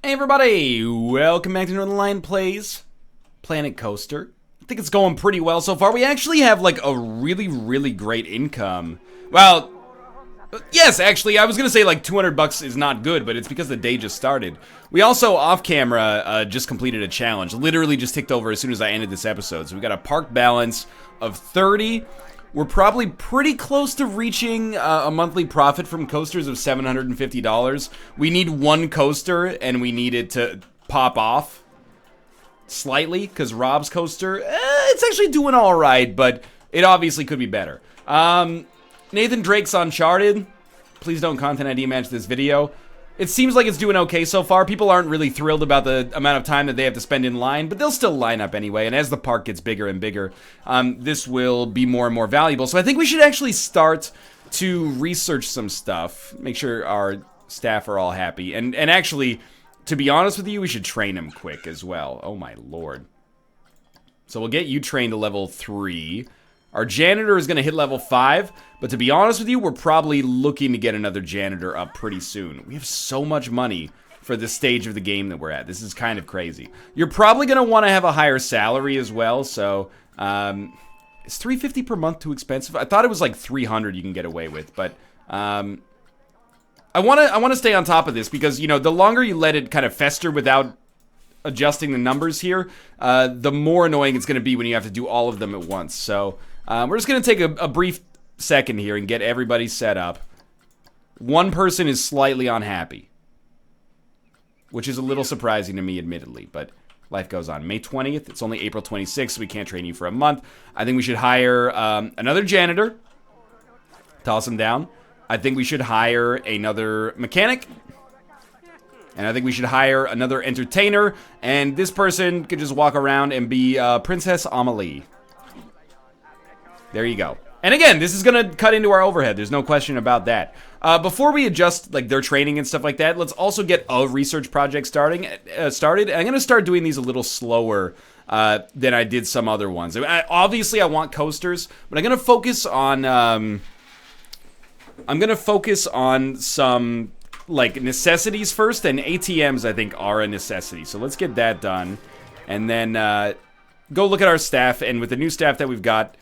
Hey everybody, welcome back to Northernlion Plays Planet Coaster. I think it's going pretty well so far. We actually have like a really great income. Well, yes, actually, I was gonna say like 200 bucks is not good, but it's because the day just started. We also, off camera, just completed a challenge. Literally just ticked over as soon as I ended this episode. So we got a park balance of 30. We're probably pretty close to reaching a monthly profit from coasters of $750. We need one coaster, and we need it to pop off slightly, because Rob's coaster, it's actually doing all right, but it obviously could be better. Nathan Drake's Uncharted. Please don't content ID match this video. It seems like it's doing okay so far. People aren't really thrilled about the amount of time that they have to spend in line, but they'll still line up anyway, and as the park gets bigger and bigger, this will be more and more valuable. So I think we should actually start to research some stuff, make sure our staff are all happy, and actually, to be honest with you, we should train them quick as well. Oh my lord. So we'll get you trained to level 3. Our janitor is going to hit level 5, but to be honest with you, we're probably looking to get another janitor up pretty soon. We have so much money for the stage of the game that we're at. This is kind of crazy. You're probably going to want to have a higher salary as well, so is $350 per month too expensive? I thought it was like $300 you can get away with, but I want to stay on top of this because, you know, the longer you let it kind of fester without adjusting the numbers here, the more annoying it's going to be when you have to do all of them at once. So we're just going to take a brief second here and get everybody set up. One person is slightly unhappy, which is a little surprising to me, admittedly, but life goes on. May 20th, it's only April 26th, so we can't train you for a month. I think we should hire another janitor. Toss him down. I think we should hire another mechanic. And I think we should hire another entertainer. And this person could just walk around and be Princess Amelie. There you go. And again, this is going to cut into our overhead. There's no question about that. Before we adjust like their training and stuff like that, let's also get a research project started. And I'm going to start doing these a little slower than I did some other ones. Obviously, I want coasters, but I'm going to focus on some like necessities first, and ATMs I think are a necessity. So let's get that done, and then go look at our staff. And with the new staff that we've got,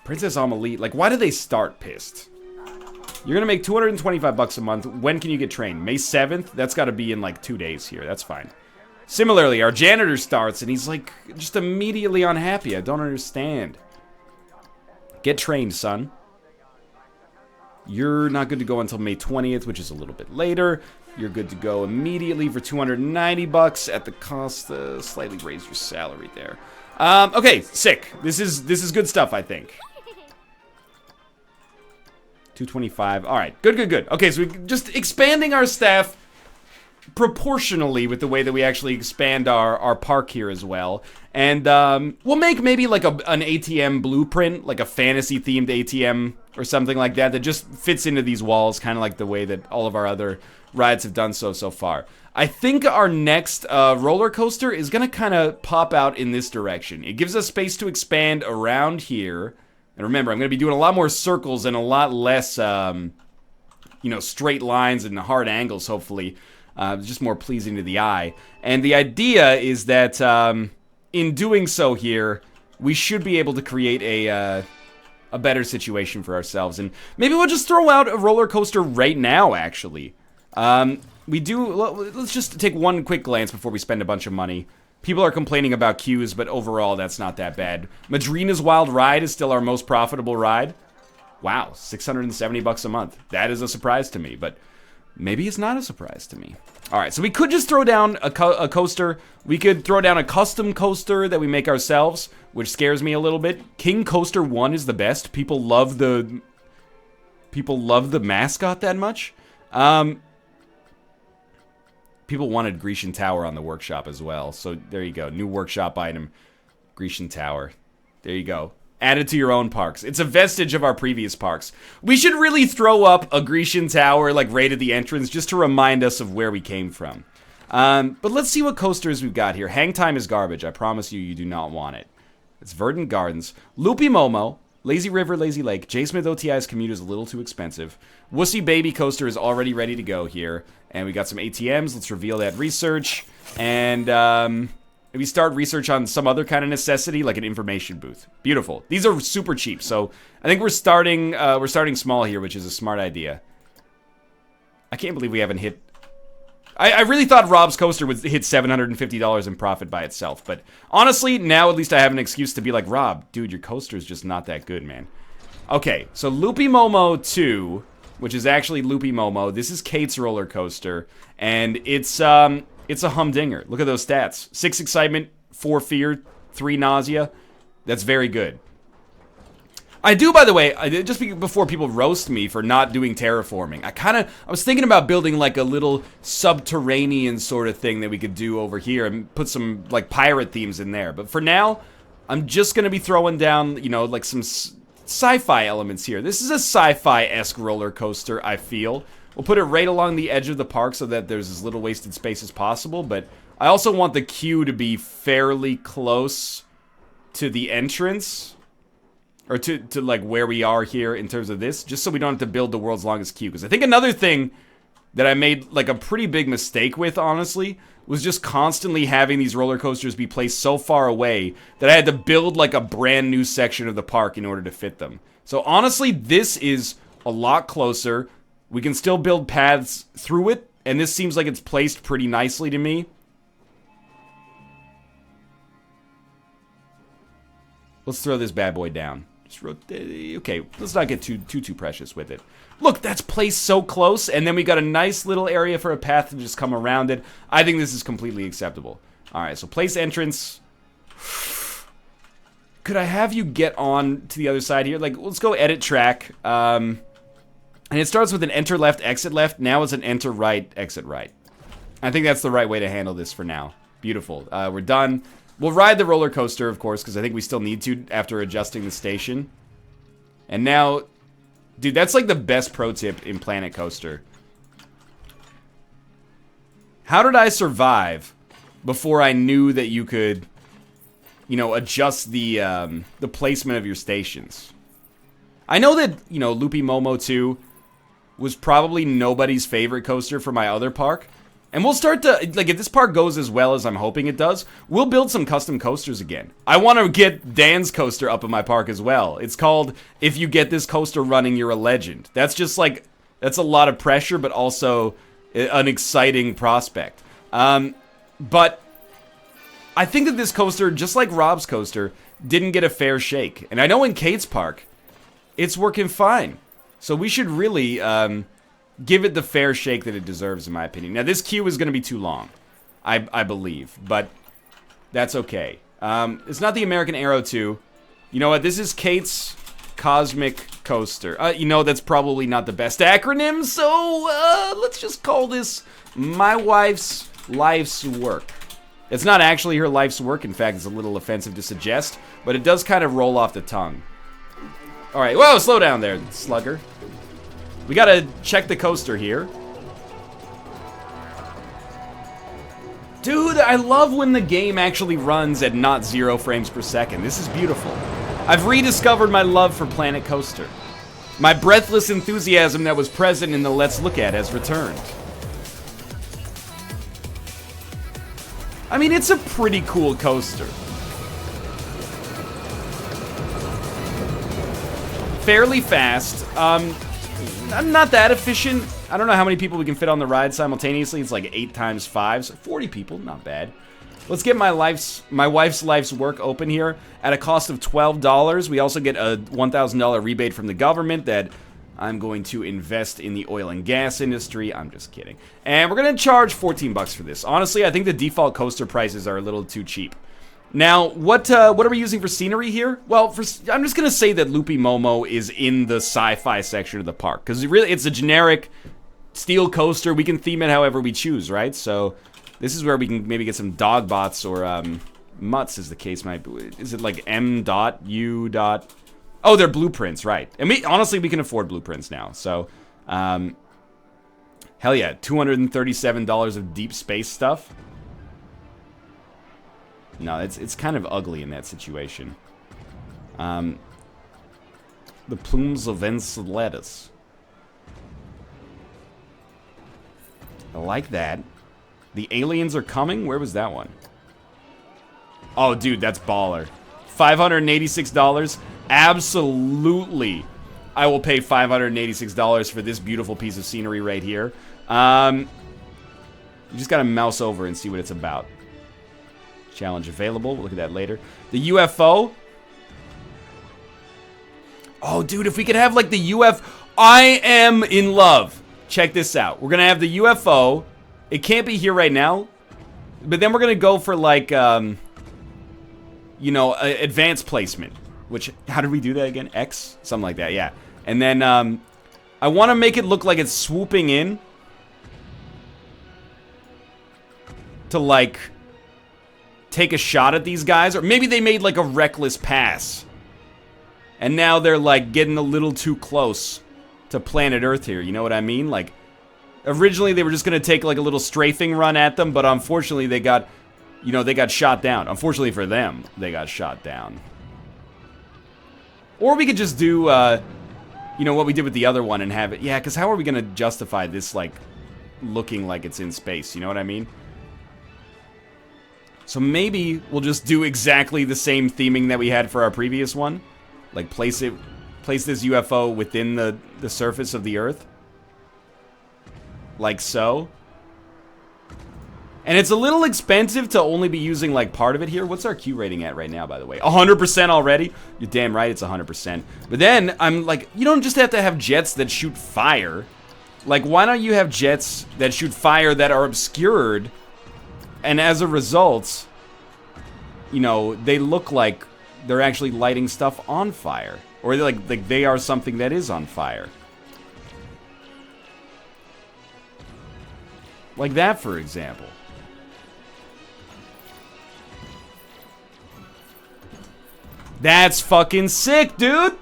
Princess Amelie, like, why do they start pissed? You're gonna make 225 bucks a month. When can you get trained? May 7th? That's got to be in like 2 days here. That's fine. Similarly, our janitor starts, and he's like just immediately unhappy. I don't understand. Get trained, son. You're not good to go until May 20th, which is a little bit later. You're good to go immediately for 290 bucks at the cost. Slightly raise your salary there. Okay, sick. This is good stuff, I think. 225. All right, good. Okay, so we're just expanding our staff proportionally with the way that we actually expand our park here as well. And we'll make maybe like an ATM blueprint, like a fantasy-themed ATM or something like that just fits into these walls, kind of like the way that all of our other rides have done so far. I think our next roller coaster is going to kind of pop out in this direction. It gives us space to expand around here. And remember, I'm going to be doing a lot more circles and a lot less, straight lines and hard angles, hopefully. Just more pleasing to the eye. And the idea is that in doing so here, we should be able to create a better situation for ourselves. And maybe we'll just throw out a roller coaster right now, actually. Let's just take one quick glance before we spend a bunch of money. People are complaining about queues, but overall, that's not that bad. Madrina's Wild Ride is still our most profitable ride. Wow, 670 bucks a month. That is a surprise to me, but maybe it's not a surprise to me. All right, so we could just throw down a coaster. We could throw down a custom coaster that we make ourselves, which scares me a little bit. King Coaster 1 is the best. People love the mascot that much. People wanted Grecian Tower on the workshop as well. So there you go. New workshop item, Grecian Tower. There you go. Add it to your own parks. It's a vestige of our previous parks. We should really throw up a Grecian Tower like right at the entrance just to remind us of where we came from. But let's see what coasters we've got here. Hang Time is garbage. I promise you, you do not want it. It's Verdant Gardens. Loopy Momo. Lazy River, Lazy Lake. J. Smith OTI's commute is a little too expensive. Wussy Baby Coaster is already ready to go here. And we got some ATMs. Let's reveal that research. And we start research on some other kind of necessity, like an information booth. Beautiful. These are super cheap, so I think we're starting small here, which is a smart idea. I can't believe we haven't hit... I really thought Rob's Coaster would hit $750 in profit by itself, but honestly, now at least I have an excuse to be like, Rob, dude, your coaster is just not that good, man. Okay, so Loopy Momo 2, which is actually Loopy Momo. This is Kate's roller coaster, and it's a humdinger. Look at those stats. 6 excitement, 4 fear, 3 nausea. That's very good. I do, by the way, just before people roast me for not doing terraforming, I was thinking about building like a little subterranean sort of thing that we could do over here and put some like pirate themes in there. But for now, I'm just going to be throwing down, you know, like some sci-fi elements here. This is a sci-fi-esque roller coaster, I feel. We'll put it right along the edge of the park so that there's as little wasted space as possible, but I also want the queue to be fairly close to the entrance. Or to like where we are here in terms of this, just so we don't have to build the world's longest queue. Because I think another thing that I made like a pretty big mistake with, honestly, was just constantly having these roller coasters be placed so far away that I had to build like a brand new section of the park in order to fit them. So honestly, this is a lot closer. We can still build paths through it, and this seems like it's placed pretty nicely to me. Let's throw this bad boy down. Okay, let's not get too precious with it. Look, that's placed so close, and then we got a nice little area for a path to just come around it. I think this is completely acceptable. Alright, so place entrance. Could I have you get on to the other side here? Like, let's go edit track. And it starts with an enter left, exit left. Now it's an enter right, exit right. I think that's the right way to handle this for now. Beautiful. We're done. We'll ride the roller coaster, of course, because I think we still need to after adjusting the station. And now, dude, that's like the best pro tip in Planet Coaster. How did I survive before I knew that you could, you know, adjust the placement of your stations? I know that, you know, Loopy Momo 2 was probably nobody's favorite coaster for my other park. And we'll start to, like, if this park goes as well as I'm hoping it does, we'll build some custom coasters again. I want to get Dan's coaster up in my park as well. It's called, if you get this coaster running, you're a legend. That's just, like, that's a lot of pressure, but also an exciting prospect. But I think that this coaster, just like Rob's coaster, didn't get a fair shake. And I know in Kate's park, it's working fine. So we should really, give it the fair shake that it deserves, in my opinion. Now, this queue is going to be too long, I believe, but that's okay. It's not the American Arrow 2. You know what? This is Kate's Cosmic Coaster. You know, that's probably not the best acronym, so let's just call this My Wife's Life's Work. It's not actually her life's work. In fact, it's a little offensive to suggest, but it does kind of roll off the tongue. All right, whoa, slow down there, slugger. We gotta check the coaster here. Dude, I love when the game actually runs at not 0 frames per second. This is beautiful. I've rediscovered my love for Planet Coaster. My breathless enthusiasm that was present in the Let's Look At has returned. I mean, it's a pretty cool coaster. Fairly fast. Not that efficient. I don't know how many people we can fit on the ride simultaneously. It's like 8 times 5, so 40 people, not bad. Let's get my wife's life's work open here at a cost of $12. We also get a $1,000 rebate from the government that I'm going to invest in the oil and gas industry. I'm just kidding. And we're going to charge 14 bucks for this. Honestly, I think the default coaster prices are a little too cheap. Now, what are we using for scenery here? Well, I'm just going to say that Loopy Momo is in the sci-fi section of the park. Because it's a generic steel coaster. We can theme it however we choose, right? So, this is where we can maybe get some dog bots or mutts, as the case might be. Is it like M.U. Oh, they're blueprints, right. And honestly, we can afford blueprints now. So, hell yeah, $237 of deep space stuff. No, it's kind of ugly in that situation. The plumes of Enceladus. I like that. The aliens are coming? Where was that one? Oh, dude, that's baller. $586? Absolutely. I will pay $586 for this beautiful piece of scenery right here. You just gotta mouse over and see what it's about. Challenge available. We'll look at that later. The UFO. Oh, dude, if we could have, like, the I am in love. Check this out. We're gonna have the UFO. It can't be here right now. But then we're gonna go for, like, you know, advanced placement. Which, how did we do that again? X? Something like that, yeah. And then, I want to make it look like it's swooping in. To, like, take a shot at these guys. Or maybe they made, like, a reckless pass. And now they're, like, getting a little too close to planet Earth here. You know what I mean? Like, originally they were just going to take, like, a little strafing run at them. But unfortunately they got, you know, they got shot down. Unfortunately for them, they got shot down. Or we could just do, you know, what we did with the other one and have it. Yeah, because how are we going to justify this, like, looking like it's in space? You know what I mean? So maybe we'll just do exactly the same theming that we had for our previous one. Like, place this UFO within the surface of the Earth. Like so. And it's a little expensive to only be using, like, part of it here. What's our Q rating at right now, by the way? 100% already? You're damn right it's 100%. But then, I'm like, you don't just have to have jets that shoot fire. Like, why don't you have jets that shoot fire that are obscured? And as a result, you know, they look like they're actually lighting stuff on fire. Or like they are something that is on fire. Like that, for example. That's fucking sick, dude!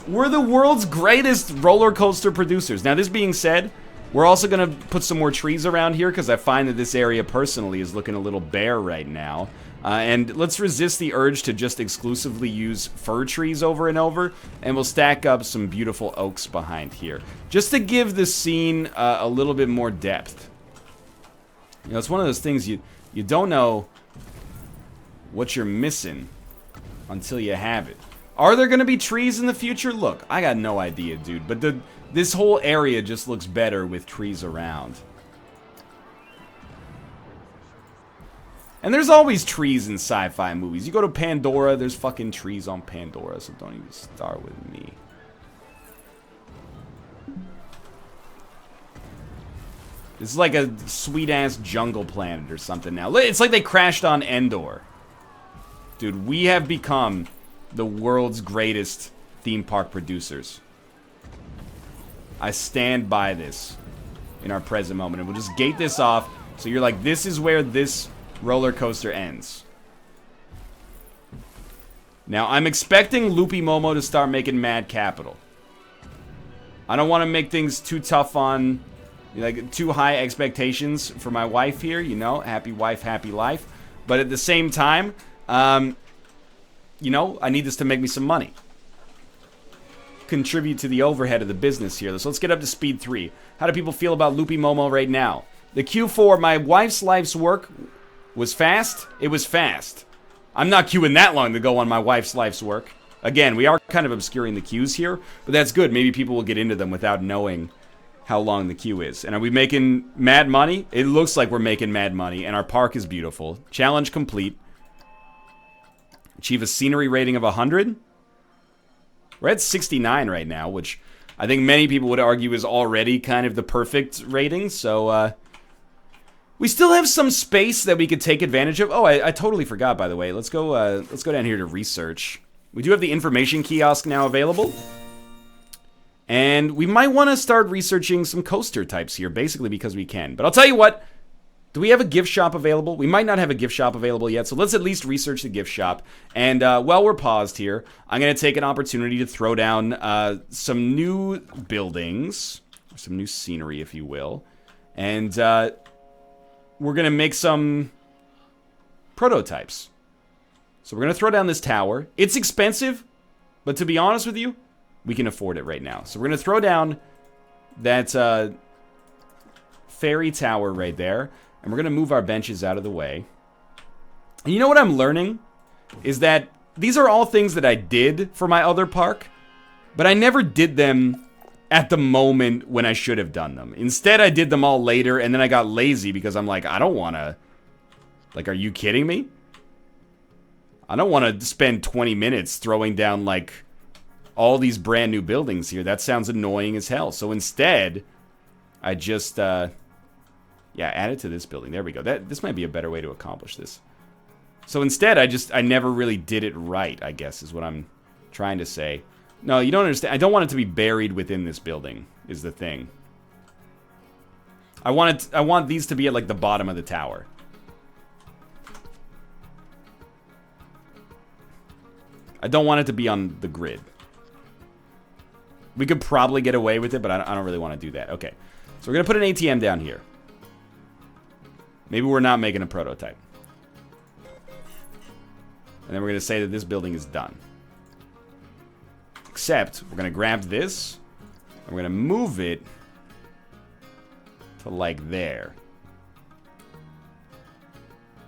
We're the world's greatest roller coaster producers. Now, this being said, we're also gonna put some more trees around here because I find that this area personally is looking a little bare right now. And let's resist the urge to just exclusively use fir trees over and over. And we'll stack up some beautiful oaks behind here. Just to give the scene a little bit more depth. You know, it's one of those things you don't know what you're missing until you have it. Are there gonna be trees in the future? Look, I got no idea, dude. But this whole area just looks better with trees around. And there's always trees in sci-fi movies. You go to Pandora, there's fucking trees on Pandora, so don't even start with me. This is like a sweet-ass jungle planet or something now. It's like they crashed on Endor. Dude, we have become the world's greatest theme park producers. I stand by this in our present moment. And we'll just gate this off. So you're like, this is where this roller coaster ends. Now, I'm expecting Loopy Momo to start making Mad Capital. I don't want to make things too tough on, like, too high expectations for my wife here, you know? Happy wife, happy life. But at the same time, you know, I need this to make me some money. Contribute to the overhead of the business here. So let's get up to speed 3. How do people feel about Loopy Momo right now? The Q4, my wife's life's work was fast. It was fast. I'm not queuing that long to go on my wife's life's work. Again, we are kind of obscuring the queues here, but that's good. Maybe people will get into them without knowing how long the queue is. And are we making mad money? It looks like we're making mad money, and our park is beautiful. Challenge complete. Achieve a scenery rating of 100. We're at 69 right now, which I think many people would argue is already kind of the perfect rating. So, we still have some space that we could take advantage of. Oh, I totally forgot, by the way. Let's go down here to research. We do have the information kiosk now available. And we might want to start researching some coaster types here, basically because we can. But I'll tell you what. Do we have a gift shop available? We might not have a gift shop available yet, so let's at least research the gift shop. And while we're paused here, I'm going to take an opportunity to throw down some new buildings, or some new scenery, if you will. And we're going to make some prototypes. So we're going to throw down this tower. It's expensive, But to be honest with you, we can afford it right now. So we're going to throw down that ferry tower right there. And we're going to move our benches out of the way. And you know what I'm learning? Is that these are all things that I did for my other park. But I never did them at the moment when I should have done them. Instead, I did them all later, and then I got lazy because I'm like, I don't want to... Like, are you kidding me? I don't want to spend 20 minutes throwing down, like, all these brand new buildings here. That sounds annoying as hell. So instead, I just, yeah, add it to this building. There we go. This might be a better way to accomplish this. So instead, I never really did it right, I guess, is what I'm trying to say. No, you don't understand. I don't want it to be buried within this building, is the thing. I want these to be at, like, the bottom of the tower. I don't want it to be on the grid. We could probably get away with it, but I don't really want to do that. Okay, so we're going to put an ATM down here. Maybe we're not making a prototype. And then we're going to say that this building is done. Except, we're going to grab this, and we're going to move it to, like, there.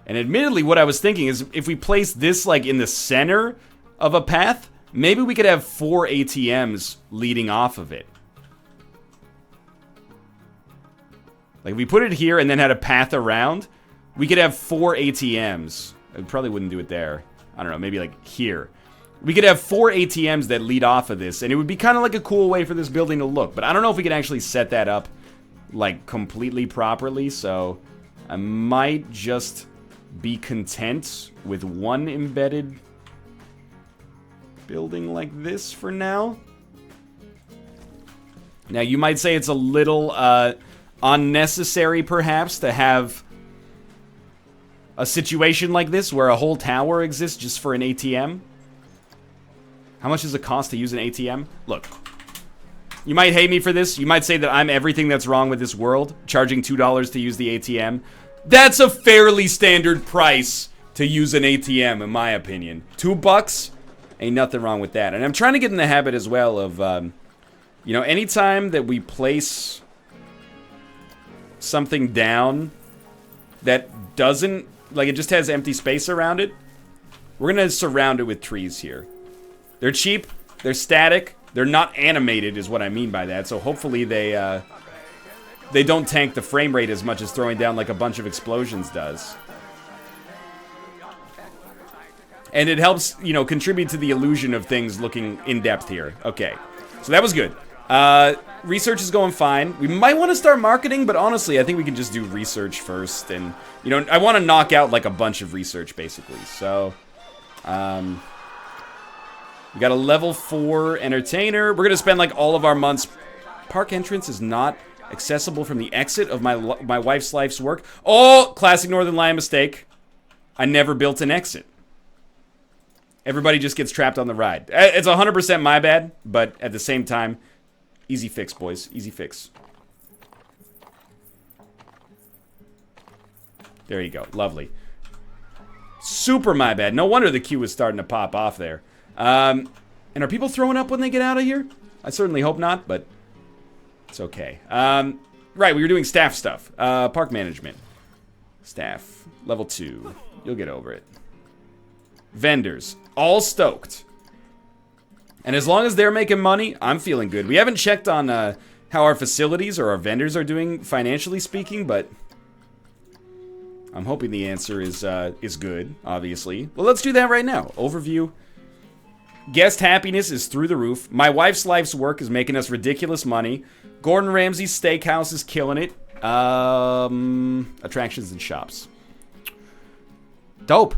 And admittedly, what I was thinking is, if we place this, like, in the center of a path, maybe we could have 4 ATMs leading off of it. Like, if we put it here and then had a path around, we could have 4 ATMs. I probably wouldn't do it there. I don't know, maybe, like, here. We could have 4 ATMs that lead off of this, and it would be kind of like a cool way for this building to look. But I don't know if we can actually set that up, like, completely properly, so I might just be content with one embedded building like this for now. Now, you might say it's a little unnecessary, perhaps, to have a situation like this where a whole tower exists just for an ATM. How much does it cost to use an ATM? Look, you might hate me for this. You might say that I'm everything that's wrong with this world, charging $2 to use the ATM. That's a fairly standard price to use an ATM, in my opinion. $2? Ain't nothing wrong with that. And I'm trying to get in the habit as well of, you know, anytime that we place something down that doesn't, like, it just has empty space around it, we're going to surround it with trees here. They're cheap, they're static, they're not animated is what I mean by that, so hopefully they don't tank the frame rate as much as throwing down, like, a bunch of explosions does. And it helps, you know, contribute to the illusion of things looking in-depth here. Okay, so that was good. Research is going fine. We might want to start marketing, but honestly, I think we can just do research first. And, you know, I want to knock out, like, a bunch of research, basically. So, we got a level 4 entertainer. We're going to spend, like, all of our months... Park entrance is not accessible from the exit of my wife's life's work. Oh, classic Northernlion mistake. I never built an exit. Everybody just gets trapped on the ride. It's 100% my bad, but at the same time, easy fix, boys. Easy fix. There you go. Lovely. Super my bad. No wonder the queue was starting to pop off there. And are people throwing up when they get out of here? I certainly hope not, but it's okay. Right, we were doing staff stuff. Park management. Staff. Level 2. You'll get over it. Vendors. All stoked. And as long as they're making money, I'm feeling good. We haven't checked on how our facilities or our vendors are doing, financially speaking, but I'm hoping the answer is good, obviously. Well, let's do that right now. Overview. Guest happiness is through the roof. My wife's life's work is making us ridiculous money. Gordon Ramsay's steakhouse is killing it. Attractions and shops. Dope.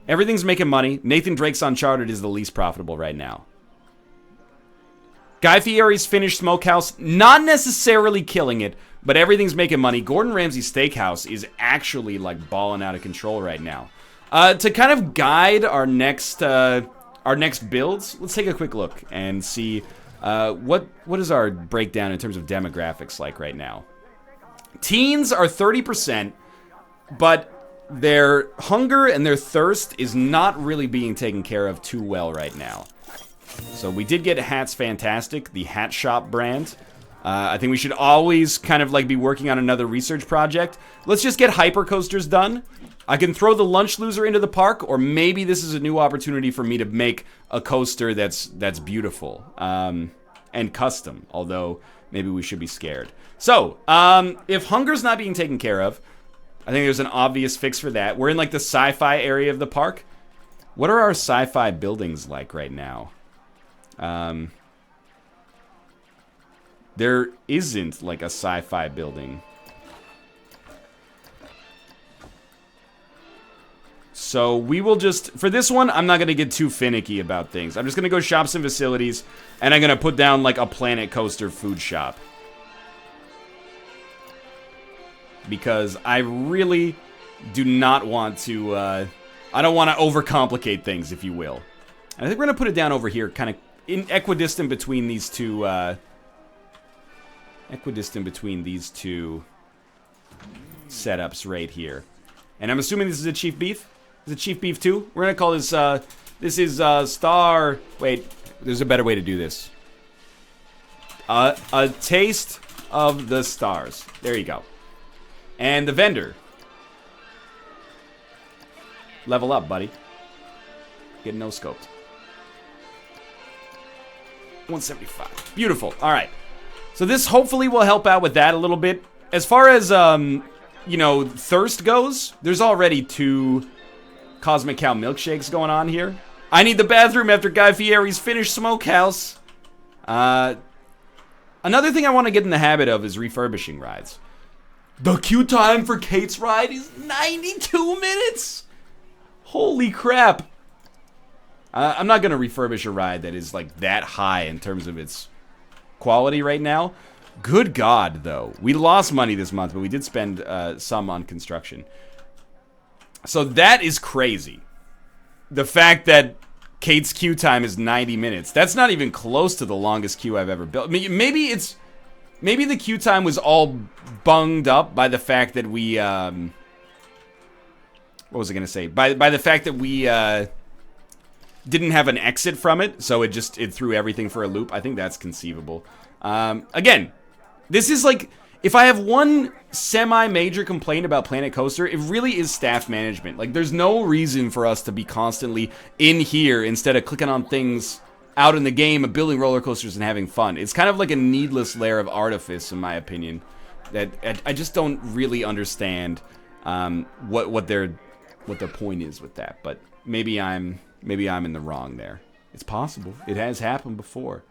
Everything's making money. Nathan Drake's Uncharted is the least profitable right now. Guy Fieri's finished Smokehouse, not necessarily killing it, but everything's making money. Gordon Ramsay's Steakhouse is actually, like, balling out of control right now. To kind of guide our next builds, let's take a quick look and see what is our breakdown in terms of demographics like right now. Teens are 30%, but their hunger and their thirst is not really being taken care of too well right now. So we did get Hats Fantastic, the Hat Shop brand. I think we should always kind of like be working on another research project. Let's just get hypercoasters done. I can throw the lunch loser into the park, or maybe this is a new opportunity for me to make a coaster that's beautiful and custom, although maybe we should be scared. So, if hunger's not being taken care of, I think there's an obvious fix for that. We're in like the sci-fi area of the park. What are our sci-fi buildings like right now? There isn't like a sci-fi building. So we will just, for this one, I'm not going to get too finicky about things. I'm just going to go shops and facilities, and I'm going to put down like a Planet Coaster food shop. Because I really do not want to, I don't want to overcomplicate things, if you will. And I think we're going to put it down over here, kind of equidistant between these two, setups right here. And I'm assuming this is a Chief Beef? Is it Chief Beef 2? We're gonna call this, this is, Star... Wait, there's a better way to do this. A taste of the stars. There you go. And the vendor. Level up, buddy. Get no-scoped. 175. Beautiful. Alright. So this hopefully will help out with that a little bit. As far as, you know, thirst goes, there's already 2 Cosmic Cow milkshakes going on here. I need the bathroom after Guy Fieri's finished Smokehouse. Another thing I want to get in the habit of is refurbishing rides. The queue time for Kate's ride is 92 minutes! Holy crap. I'm not going to refurbish a ride that is like that high in terms of its quality right now. Good God, though. We lost money this month, but we did spend some on construction. So that is crazy. The fact that Kate's queue time is 90 minutes. That's not even close to the longest queue I've ever built. Maybe the queue time was all bunged up by the fact that we, what was I gonna say? By the fact that we, didn't have an exit from it, so it threw everything for a loop. I think that's conceivable. Again, this is like, if I have one semi-major complaint about Planet Coaster, it really is staff management. Like, there's no reason for us to be constantly in here instead of clicking on things out in the game of building roller coasters and having fun. It's kind of like a needless layer of artifice, in my opinion, that I just don't really understand what their point is with that. But maybe I'm in the wrong there. It's possible. It has happened before.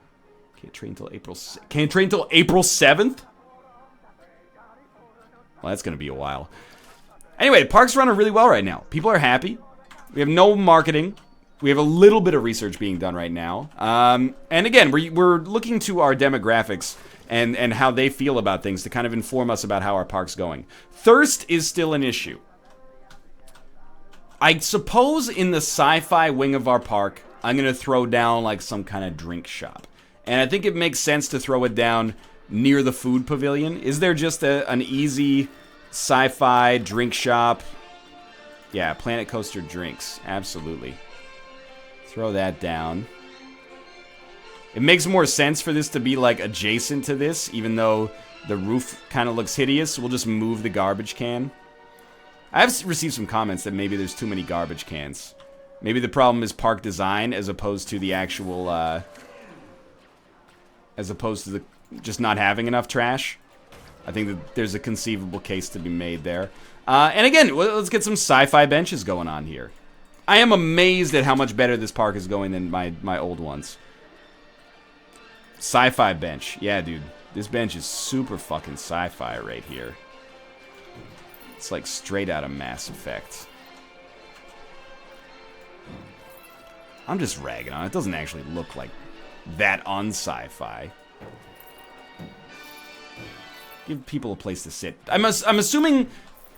Can't train until April 7th? Well, that's going to be a while. Anyway, the park's running really well right now. People are happy. We have no marketing. We have a little bit of research being done right now. And again, we're looking to our demographics and how they feel about things to kind of inform us about how our park's going. Thirst is still an issue. I suppose in the sci-fi wing of our park, I'm going to throw down like some kind of drink shop. And I think it makes sense to throw it down near the food pavilion. Is there just an easy sci-fi drink shop? Yeah, Planet Coaster drinks. Absolutely. Throw that down. It makes more sense for this to be like adjacent to this, even though the roof kind of looks hideous. We'll just move the garbage can. I've received some comments that maybe there's too many garbage cans. Maybe the problem is park design as opposed to the actual, as opposed to the just not having enough trash. I think that there's a conceivable case to be made there. And again, let's get some sci-fi benches going on here. I am amazed at how much better this park is going than my old ones. Sci-fi bench. Yeah, dude. This bench is super fucking sci-fi right here. It's like straight out of Mass Effect. I'm just ragging on it. It doesn't actually look like that un-sci-fi. Give people a place to sit. I'm assuming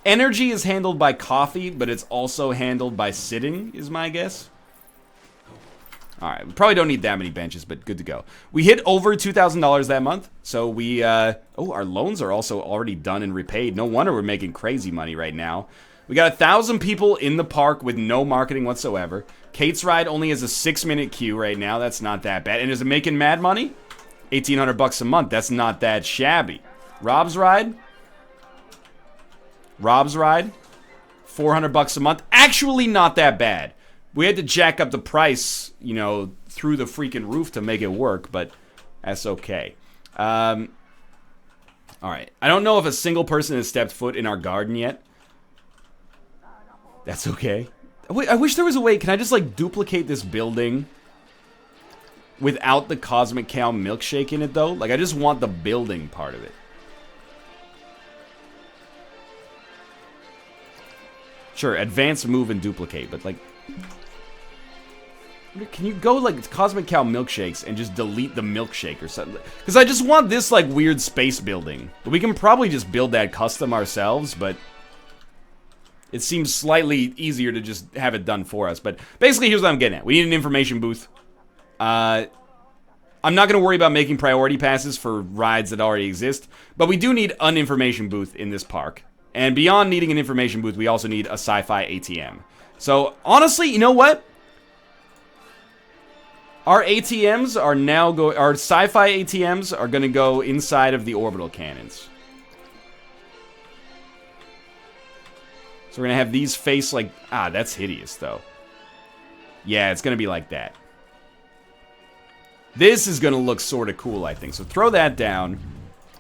energy is handled by coffee, but it's also handled by sitting, is my guess. All right, we probably don't need that many benches, but good to go. We hit over $2,000 that month, so we, oh, our loans are also already done and repaid. No wonder we're making crazy money right now. We got 1,000 people in the park with no marketing whatsoever. Kate's ride only has a 6-minute queue right now. That's not that bad. And is it making mad money? 1,800 bucks a month. That's not that shabby. Rob's ride? Rob's ride? 400 bucks a month. Actually not that bad. We had to jack up the price, you know, through the freaking roof to make it work, but that's okay. All right. I don't know if a single person has stepped foot in our garden yet. That's okay. I wish there was a way. Can I just, like, duplicate this building without the Cosmic Cow milkshake in it, though? Like, I just want the building part of it. Sure, advance, move, and duplicate, but, like... Can you go, like, Cosmic Cow milkshakes and just delete the milkshake or something? Because I just want this, like, weird space building. We can probably just build that custom ourselves, but... It seems slightly easier to just have it done for us. But basically, here's what I'm getting at. We need an information booth. I'm not going to worry about making priority passes for rides that already exist. But we do need an information booth in this park. And beyond needing an information booth, we also need a sci-fi ATM. So, honestly, you know what? Our ATMs are now our sci-fi ATMs are going to go inside of the orbital cannons. So we're going to have these face like... Ah, that's hideous, though. Yeah, it's going to be like that. This is going to look sort of cool, I think. So throw that down.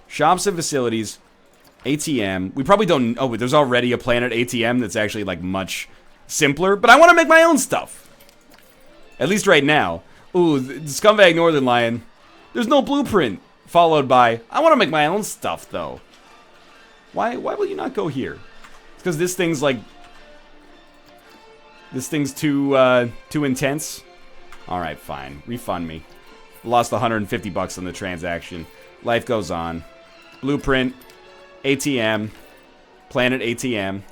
Shops and facilities. ATM. We probably don't... Oh, there's already a Planet ATM that's actually, like, much simpler. But I want to make my own stuff. At least right now. Ooh, Scumbag Northernlion. There's no blueprint. Followed by... I want to make my own stuff, though. Why will you not go here? Because this thing's like... This thing's too intense. Alright, fine. Refund me. Lost 150 bucks on the transaction. Life goes on. Blueprint. ATM. Planet ATM.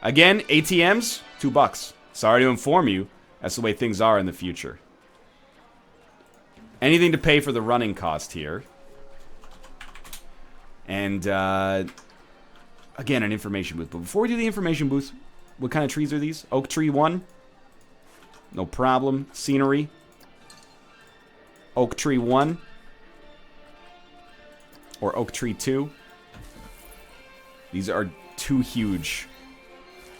Again, ATMs, $2. Sorry to inform you. That's the way things are in the future. Anything to pay for the running cost here. And, again, an information booth. But before we do the information booth, what kind of trees are these? Oak tree 1. No problem. Scenery. Oak tree 1. Or oak tree 2. These are too huge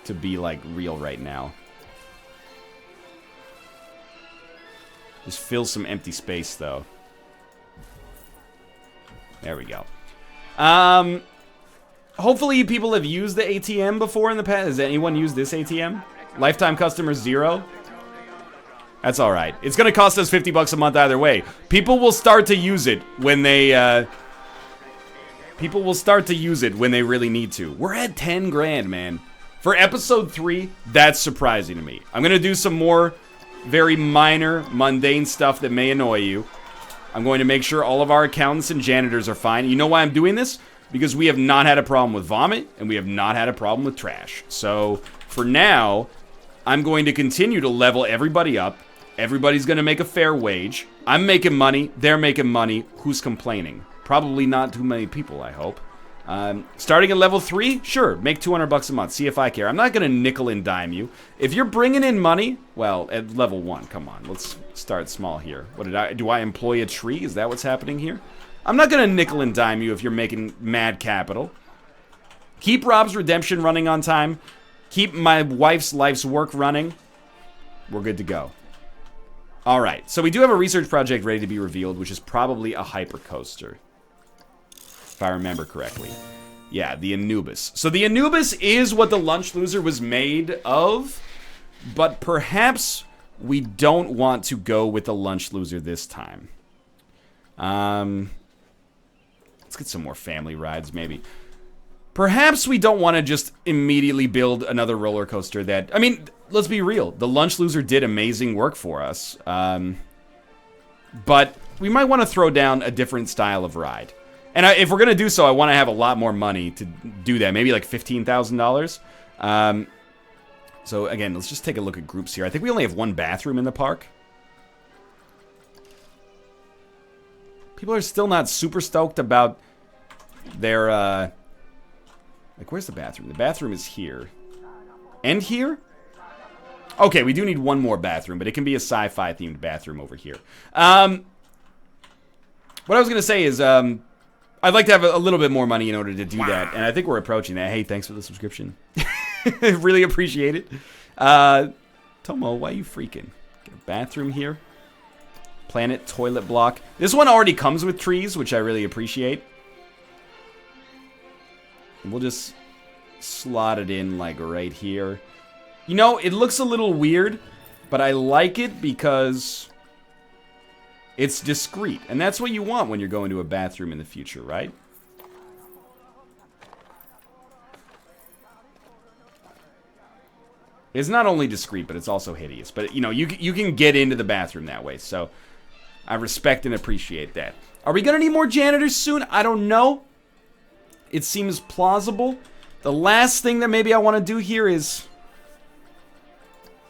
to be, like, real right now. Just fill some empty space, though. There we go. Hopefully people have used the ATM before in the past. Has anyone used this ATM? Lifetime customer 0? That's alright. It's gonna cost us 50 bucks a month either way. People will start to use it when they, People will start to use it when they really need to. We're at 10 grand, man. For episode 3, that's surprising to me. I'm gonna do some more very minor, mundane stuff that may annoy you. I'm going to make sure all of our accountants and janitors are fine. You know why I'm doing this? Because we have not had a problem with vomit, and we have not had a problem with trash. So, for now, I'm going to continue to level everybody up. Everybody's going to make a fair wage. I'm making money. They're making money. Who's complaining? Probably not too many people, I hope. Starting at level 3, sure, make 200 bucks a month. See if I care. I'm not going to nickel and dime you. If you're bringing in money, well, at level 1, come on. Let's start small here. Do I employ a tree? Is that what's happening here? I'm not going to nickel and dime you if you're making mad capital. Keep Rob's redemption running on time. Keep my wife's life's work running. We're good to go. Alright, so we do have a research project ready to be revealed, which is probably a hypercoaster. If I remember correctly. Yeah, the Anubis. So the Anubis is what the Lunch Loser was made of, but perhaps we don't want to go with the Lunch Loser this time. Let's get some more family rides, maybe. Perhaps we don't want to just immediately build another roller coaster that... I mean, let's be real. The Lunch Loser did amazing work for us. But we might want to throw down a different style of ride. And if we're going to do so, I want to have a lot more money to do that. Maybe like $15,000. So again, let's just take a look at groups here. I think we only have one bathroom in the park. People are still not super stoked about their, like, where's the bathroom? The bathroom is here. And here? Okay, we do need one more bathroom, but it can be a sci-fi themed bathroom over here. What I was gonna say is, I'd like to have a little bit more money in order to do that, and I think we're approaching that. Hey, thanks for the subscription. Really appreciate it. Tomo, why are you freaking? Get a bathroom here. Planet toilet block. This one already comes with trees, which I really appreciate. And we'll just slot it in, like, right here. You know, it looks a little weird, but I like it because it's discreet. And that's what you want when you're going to a bathroom in the future, right? It's not only discreet, but it's also hideous. But, you know, you can get into the bathroom that way. So, I respect and appreciate that. Are we going to need more janitors soon? I don't know. It seems plausible. The last thing that maybe I want to do here is...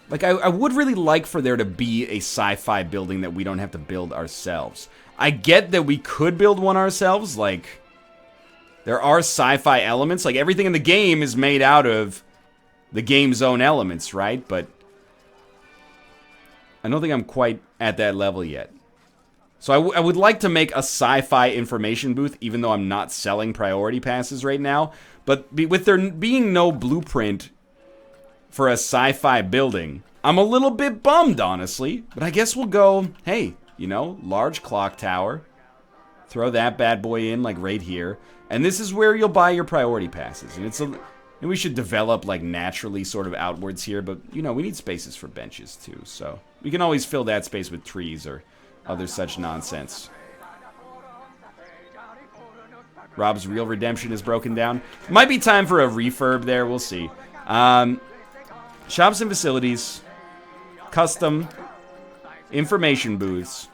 Like, I would really like for there to be a sci-fi building that we don't have to build ourselves. I get that we could build one ourselves. Like, there are sci-fi elements. Like, everything in the game is made out of the game's own elements, right? But I don't think I'm quite at that level yet. So I would like to make a sci-fi information booth, even though I'm not selling priority passes right now. But with there being no blueprint for a sci-fi building, I'm a little bit bummed, honestly. But I guess we'll go, hey, you know, large clock tower. Throw that bad boy in, like, right here. And this is where you'll buy your priority passes. And and we should develop, like, naturally sort of outwards here. But, you know, we need spaces for benches, too. So we can always fill that space with trees or other such nonsense. Rob's real redemption is broken down. Might be time for a refurb there. We'll see. Shops and facilities. Custom. Information booths.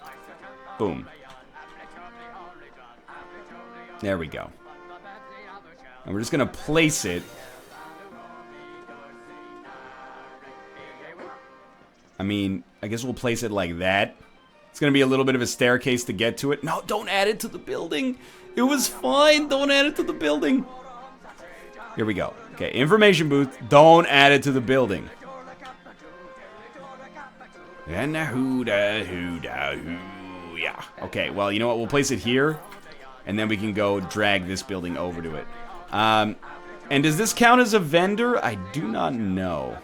Boom. There we go. And we're just going to place it. I mean, I guess we'll place it like that. It's going to be a little bit of a staircase to get to it. No, don't add it to the building. It was fine. Don't add it to the building. Here we go. Okay, information booth. Don't add it to the building. And yeah. Okay, well, you know what? We'll place it here. And then we can go drag this building over to it. And does this count as a vendor? I do not know.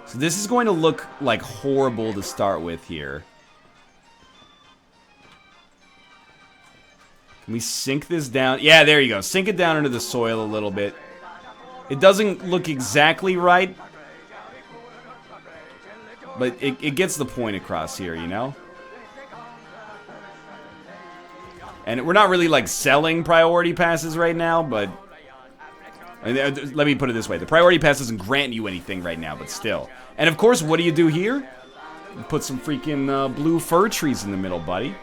So this is going to look like horrible to start with here. Can we sink this down? Yeah, there you go. Sink it down into the soil a little bit. It doesn't look exactly right. But it gets the point across here, you know? And we're not really, like, selling priority passes right now, but... let me put it this way. The priority pass doesn't grant you anything right now, but still. And, of course, what do you do here? You put some freaking blue fir trees in the middle, buddy.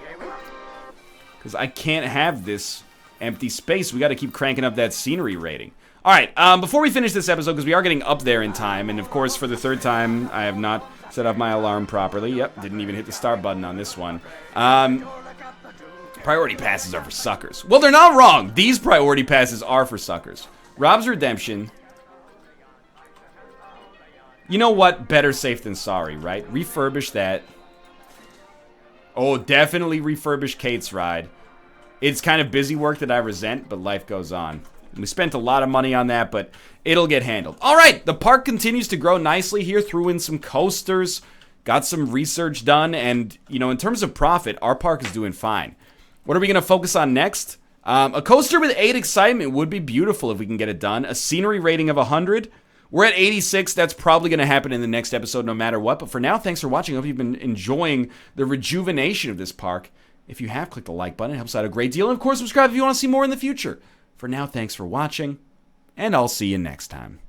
Because I can't have this empty space. We got to keep cranking up that scenery rating. Alright, before we finish this episode, because we are getting up there in time, and, of course, for the third time, I have not set up my alarm properly. Yep, didn't even hit the start button on this one. Priority passes are for suckers. Well, they're not wrong. These priority passes are for suckers. Rob's Redemption. You know what? Better safe than sorry, right? Refurbish that. Oh, definitely refurbish Kate's ride. It's kind of busy work that I resent, but life goes on. We spent a lot of money on that, but it'll get handled. All right, the park continues to grow nicely here. Threw in some coasters, got some research done, and, you know, in terms of profit, our park is doing fine. What are we going to focus on next? A coaster with 8 excitement would be beautiful if we can get it done. A scenery rating of 100. We're at 86. That's probably going to happen in the next episode no matter what. But for now, thanks for watching. I hope you've been enjoying the rejuvenation of this park. If you have, click the like button. It helps out a great deal. And, of course, subscribe if you want to see more in the future. For now, thanks for watching, and I'll see you next time.